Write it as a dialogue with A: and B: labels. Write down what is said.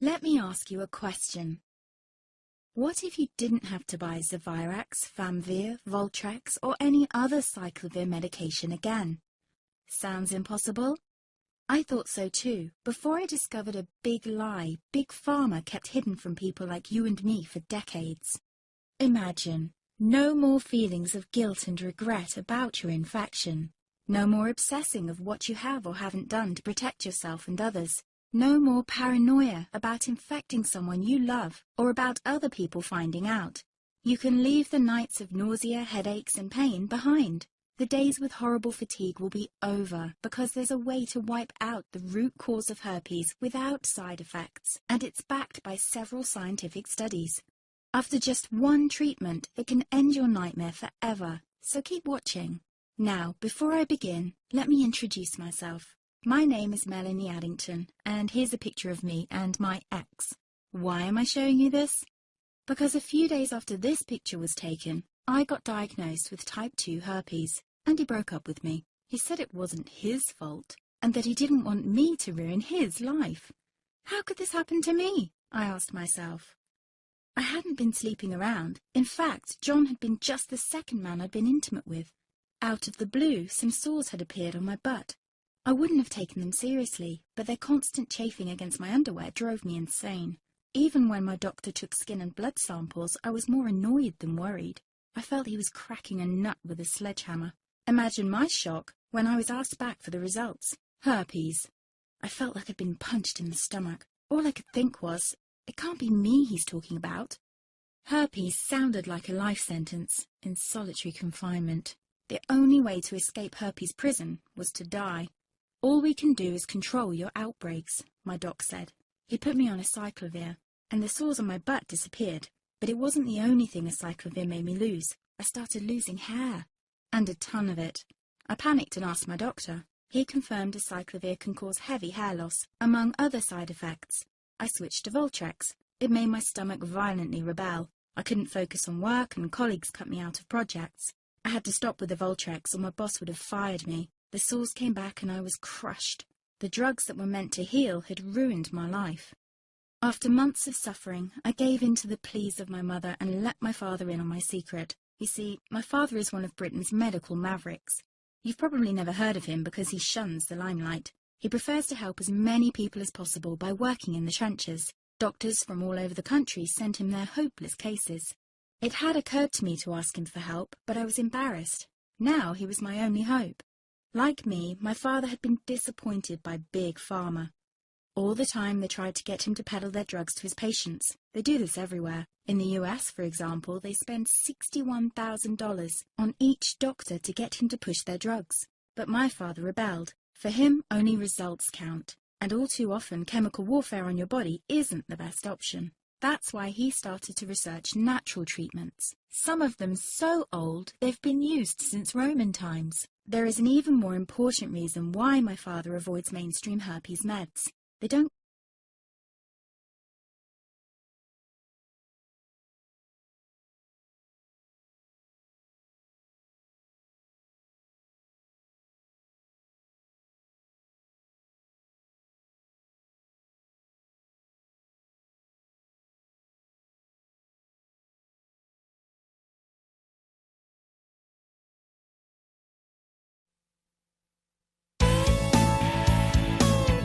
A: Let me ask you a question. What if you didn't have to buy Zevirax, Famvir, Voltrex, or any other cyclovir medication again? Sounds impossible? I thought so too, before I discovered a big lie Big Pharma kept hidden from people like you and me for decades. Imagine, no more feelings of guilt and regret about your infection. No more obsessing of what you have or haven't done to protect yourself and others. No more paranoia about infecting someone you love or about other people finding out. You can leave the nights of nausea, headaches and pain behind. The days with horrible fatigue will be over because there's a way to wipe out the root cause of herpes without side effects, and it's backed by several scientific studies. After just one treatment, it can end your nightmare forever, so keep watching. Now, before I begin, let me introduce myself. My name is Melanie Addington, and here's a picture of me and my ex. Why am I showing you this? Because a few days after this picture was taken, I got diagnosed with type 2 herpes, and he broke up with me. He said it wasn't his fault, and that he didn't want me to ruin his life. How could this happen to me? I asked myself. I hadn't been sleeping around. In fact, John had been just the second man I'd been intimate with. Out of the blue, some sores had appeared on my butt. I wouldn't have taken them seriously, but their constant chafing against my underwear drove me insane. Even when my doctor took skin and blood samples, I was more annoyed than worried. I felt he was cracking a nut with a sledgehammer. Imagine my shock when I was asked back for the results. Herpes. I felt like I'd been punched in the stomach. All I could think was, it can't be me he's talking about. Herpes sounded like a life sentence in solitary confinement. The only way to escape herpes prison was to die. All we can do is control your outbreaks, my doc said. He put me on a cyclovir, and the sores on my butt disappeared. But it wasn't the only thing a cyclovir made me lose. I started losing hair, and a ton of it. I panicked and asked my doctor. He confirmed a cyclovir can cause heavy hair loss, among other side effects. I switched to Voltrex. It made my stomach violently rebel. I couldn't focus on work, and colleagues cut me out of projects. I had to stop with the Voltrex, or my boss would have fired me. The sores came back and I was crushed. The drugs that were meant to heal had ruined my life. After months of suffering, I gave in to the pleas of my mother and let my father in on my secret. You see, my father is one of Britain's medical mavericks. You've probably never heard of him because he shuns the limelight. He prefers to help as many people as possible by working in the trenches. Doctors from all over the country sent him their hopeless cases. It had occurred to me to ask him for help, but I was embarrassed. Now he was my only hope. Like me, my father had been disappointed by Big Pharma. All the time they tried to get him to peddle their drugs to his patients. They do this everywhere. In the US, for example, they spend $61,000 on each doctor to get him to push their drugs. But my father rebelled. For him, only results count. And all too often, chemical warfare on your body isn't the best option. That's why he started to research natural treatments. Some of them so old, they've been used since Roman times. There is an even more important reason why my father avoids mainstream herpes meds. They don't